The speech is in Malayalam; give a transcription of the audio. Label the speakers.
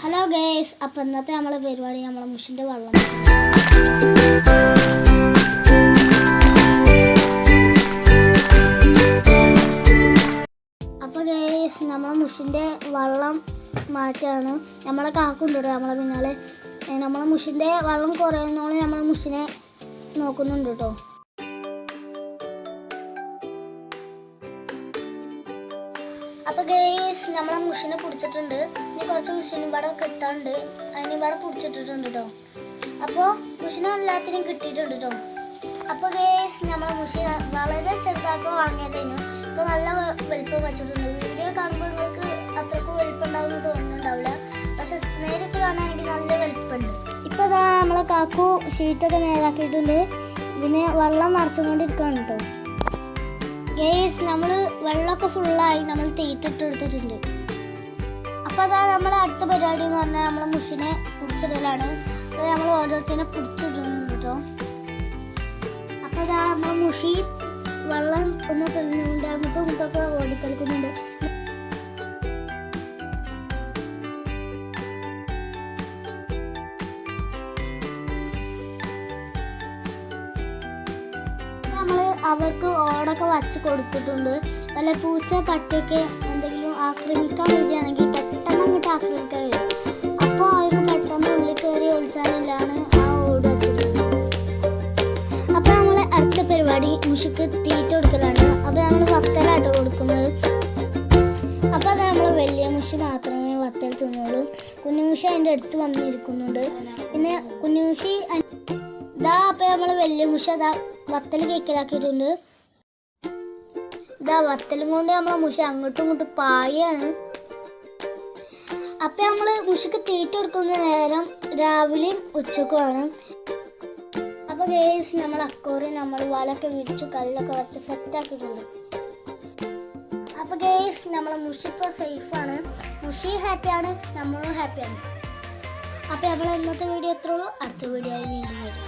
Speaker 1: ഹലോ ഗേസ്, അപ്പോൾ ഇന്നത്തെ നമ്മളെ പരിപാടി നമ്മളെ മുഷിൻ്റെ വെള്ളം. അപ്പോൾ ഗേസ് നമ്മളെ മുഷിൻ്റെ വെള്ളം മാറ്റാണ്. നമ്മളെ കാക്കുണ്ട് നമ്മളെ പിന്നാലെ. നമ്മളെ മുഷിൻ്റെ വെള്ളം കുറയുന്നോളം നമ്മളെ മുഷിനെ നോക്കുന്നുണ്ട് കേട്ടോ. അപ്പോൾ ഗേസ് നമ്മളെ മുഷിനെ പിടിച്ചിട്ടുണ്ട്. ഇനി കുറച്ച് മുഷിനും ഇവിടെ കിട്ടാണ്ട്, അതിന് ഇവിടെ പിടിച്ചിട്ടിട്ടുണ്ട് കേട്ടോ. അപ്പോൾ മുഷിനെ എല്ലാത്തിനും കിട്ടിയിട്ടുണ്ട് കേട്ടോ. അപ്പോൾ ഗേസ് നമ്മളെ മുഷി വളരെ ചെറുതായപ്പോൾ വാങ്ങിയതായിരുന്നു. ഇപ്പോൾ നല്ല വലിപ്പം വെച്ചിട്ടുണ്ട്. വീഡിയോ കാണുമ്പോൾ നിങ്ങൾക്ക് അത്രക്കും വലിപ്പം ഉണ്ടാവുമെന്ന് തോന്നുന്നുണ്ടാവില്ല, പക്ഷെ നേരിട്ട് കാണുകയാണെങ്കിൽ നല്ല വലിപ്പമുണ്ട്. ഇപ്പോൾ ഇതാ നമ്മളെ കാക്കു ഷീറ്റൊക്കെ നേരാക്കിയിട്ടുണ്ട്. ഇതിന് വെള്ളം നിറച്ചുകൊണ്ടിരിക്കുകയാണ് കേട്ടോ. ഗേസ് നമ്മൾ വെള്ളമൊക്കെ ഫുള്ളായി നമ്മൾ തീറ്റിട്ട് എടുത്തിട്ടുണ്ട്. അപ്പോൾ അതാ നമ്മളെ അടുത്ത പരിപാടി എന്ന് പറഞ്ഞാൽ നമ്മളെ മുഷിനെ പിടിച്ചിടലാണ്. അപ്പോൾ നമ്മൾ ഓരോരുത്തരെ പിടിച്ചിടുന്നുണ്ട് കേട്ടോ. അപ്പോൾ അതാ നമ്മളെ മുഷി വെള്ളം ഒന്ന് തെളിഞ്ഞുകൊണ്ട് അങ്ങോട്ടും ഇങ്ങോട്ടൊക്കെ ഓടിക്കളിക്കുന്നുണ്ട്. നമ്മൾ അവർക്ക് ഓടൊക്കെ വച്ച് കൊടുത്തിട്ടുണ്ട്. വല്ല പൂച്ച പട്ടിയൊക്കെ എന്തെങ്കിലും ആക്രമിക്കാൻ വരികയാണെങ്കിൽ പെട്ടെന്ന് അങ്ങോട്ട് ആക്രമിക്കാൻ വരും. അപ്പോൾ അവർക്ക് പെട്ടെന്ന് ഉള്ളിൽ കയറി ഒളിച്ചാനില്ലാണ് ആ ഓട് വച്ചിട്ടുണ്ട്. അപ്പോൾ നമ്മൾ അടുത്ത പരിപാടി മുഷിക്ക് തീറ്റ കൊടുക്കലാണ്. അപ്പോൾ നമ്മൾ വത്തലാട്ടോ കൊടുക്കുന്നത്. അപ്പോൾ അത് നമ്മൾ വലിയ മുഷി മാത്രമേ വത്തൽ തിന്നുള്ളൂ. കുഞ്ഞുമുഷി അതിൻ്റെ അടുത്ത് വന്നിരിക്കുന്നുണ്ട്. പിന്നെ കുഞ്ഞുമുഷി ഇതാ. അപ്പോൾ നമ്മൾ വലിയ മുഷി അതാ വത്തൽ കേക്കിലാക്കിയിട്ടുണ്ട്. ഇതാ വത്തലും കൊണ്ട് നമ്മളെ മുഷി അങ്ങോട്ടും ഇങ്ങോട്ടും പായാണ്. അപ്പം നമ്മൾ മുഷിക്ക് തീറ്റ കൊടുക്കുന്ന നേരം രാവിലെയും ഉച്ചക്കുമാണ്. അപ്പോൾ ഗേസ് നമ്മൾ അക്കോറി നമ്മൾ വലൊക്കെ വിരിച്ചു കല്ലൊക്കെ വെച്ച് സെറ്റാക്കിയിട്ടുണ്ട്. അപ്പോൾ ഗേസ് നമ്മളെ മുഷി ഇപ്പോൾ സേഫാണ്. മുഷി ഹാപ്പിയാണ്, നമ്മളും ഹാപ്പിയാണ്. അപ്പോൾ നമ്മൾ ഇന്നത്തെ വീഡിയോ എത്രയുള്ളൂ. അടുത്ത വീഡിയോ ആയി വീണ്ടും വരും.